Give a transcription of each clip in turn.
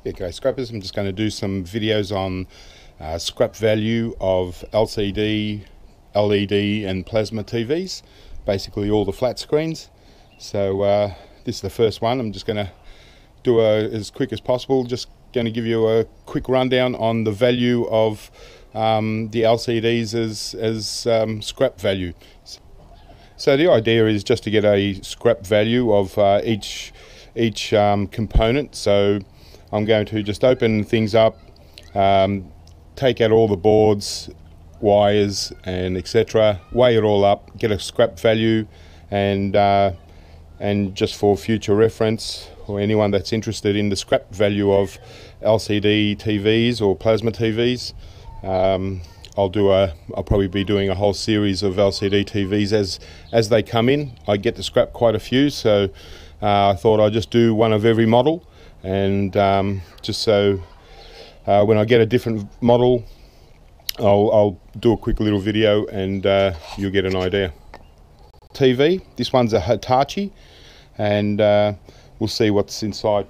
Okay, scrappers, I'm just going to do some videos on scrap value of LCD, LED and plasma TVs, basically all the flat screens. So this is the first one. I'm just going to do as quick as possible, just going to give you a quick rundown on the value of the LCDs as scrap value. So the idea is just to get a scrap value of each component. So I'm going to just open things up, take out all the boards, wires and etc., weigh it all up, get a scrap value, and just for future reference, or anyone that's interested in the scrap value of LCD TVs or plasma TVs, I'll probably be doing a whole series of LCD TVs as they come in. I get to scrap quite a few, so I thought I'd just do one of every model, and just so when I get a different model, I'll do a quick little video and you'll get an idea. TV, this one's a Hitachi, and we'll see what's inside.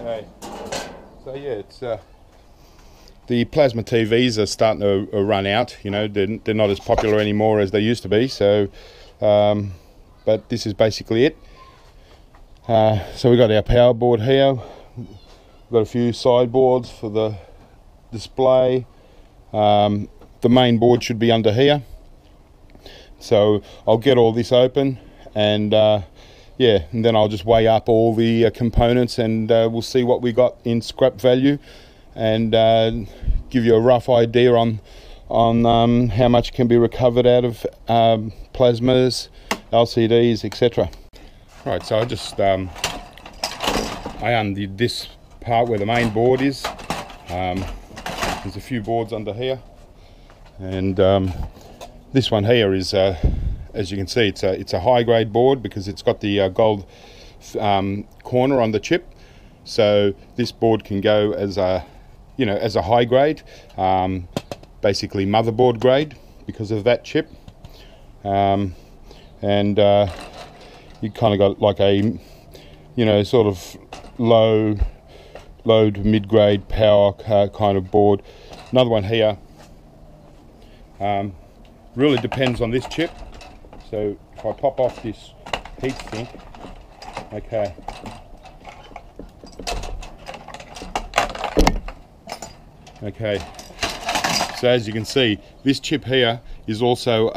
Okay, so yeah, it's the plasma TVs are starting to run out. You know, they're not as popular anymore as they used to be. So, but this is basically it. So we've got our power board here. We've got a few sideboards for the display. The main board should be under here. So I'll get all this open, and yeah, and then I'll just weigh up all the components, and we'll see what we got in scrap value, and give you a rough idea on how much can be recovered out of plasmas, LCDs, etc. Right, so I just I undid this part where the main board is. There's a few boards under here, and this one here is, as you can see, it's a high grade board because it's got the gold corner on the chip. So this board can go as a, you know, as a high grade, basically motherboard grade because of that chip, and you kind of got like a, you know, sort of low to mid-grade power kind of board. Another one here, really depends on this chip. So if I pop off this heat sink, okay, so as you can see, this chip here is also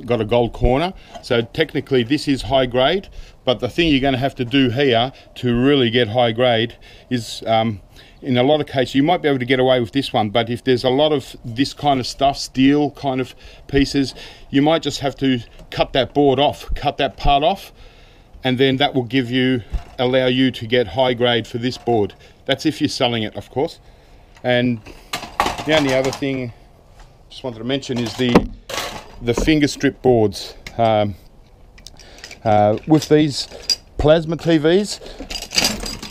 got a gold corner. So technically this is high grade, but the thing you're going to have to do here to really get high grade is, in a lot of cases you might be able to get away with this one, but if there's a lot of this kind of stuff, steel kind of pieces, you might just have to cut that board off, cut that part off, and then that will allow you to get high grade for this board. That's if you're selling it, of course. And the only other thing I just wanted to mention is the finger strip boards. With these plasma TVs,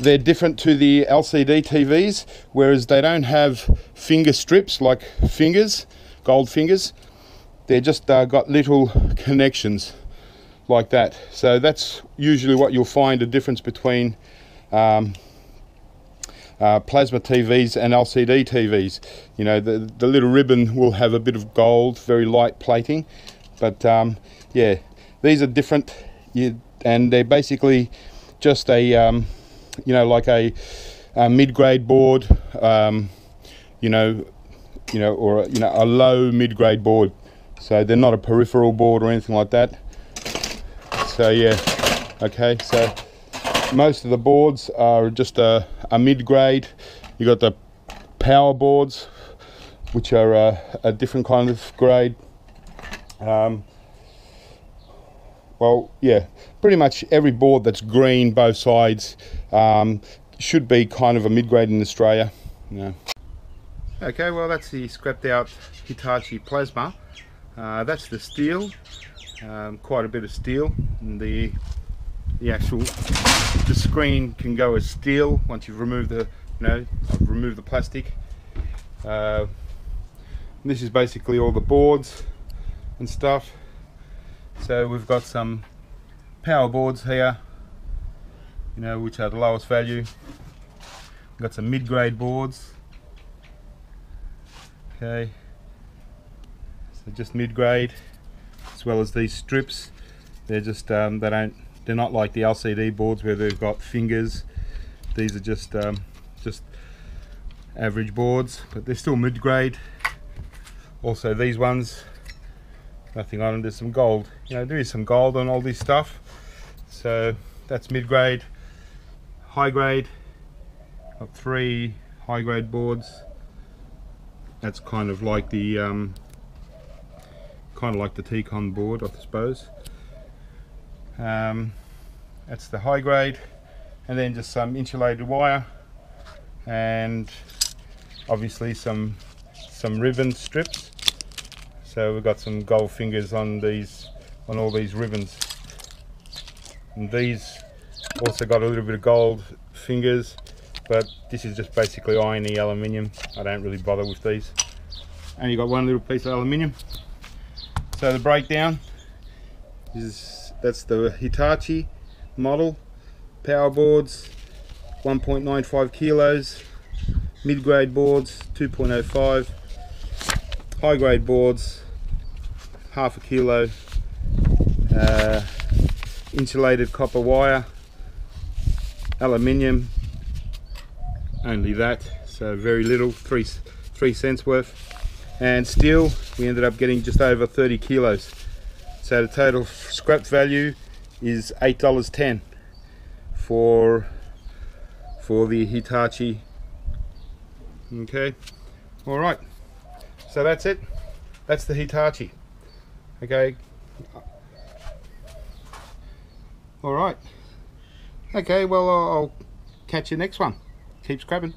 they're different to the LCD TVs, whereas they don't have finger strips like fingers, gold fingers. They're just got little connections like that. So that's usually what you'll find a difference between plasma TVs and LCD TVs. You know, the little ribbon will have a bit of gold, very light plating, but yeah, these are different, and they're basically just a you know, like a mid-grade board, you know, or you know, a low mid-grade board. So they're not a peripheral board or anything like that. So yeah, okay, so most of the boards are just a mid-grade. You got the power boards, which are a different kind of grade. Well, yeah, pretty much every board that's green, both sides, should be kind of a mid-grade in Australia. Yeah. Okay, well, that's the scrapped out Hitachi plasma. That's the steel, quite a bit of steel, and the screen can go as steel once you've removed the, I've removed the plastic. This is basically all the boards. and stuff. So we've got some power boards here, you know, which are the lowest value. We've got some mid-grade boards. Okay, so just mid-grade, as well as these strips. They're just they're not like the LCD boards where they've got fingers. These are just average boards, but they're still mid-grade. Also these ones, nothing on them. There's some gold, you know, there is some gold on all this stuff. So that's mid-grade. High grade, got 3 high-grade boards. That's kind of like the T-Con board, I suppose. That's the high grade, and then just some insulated wire, and obviously some ribbon strips. So we've got some gold fingers on all these ribbons, and these also got a little bit of gold fingers, but this is just basically irony aluminium. I don't really bother with these. Only got one little piece of aluminium. So the breakdown is, that's the Hitachi model. Power boards 1.95 kilos, mid-grade boards 2.05, high grade boards half a kilo, insulated copper wire, aluminium, only that, so very little, 3 cents worth, and steel we ended up getting just over 30 kilos. So the total scrap value is $8.10 for the Hitachi. Okay, all right, so that's it. That's the Hitachi. Okay, all right. Okay, well, I'll catch you next one. Keep scrapping.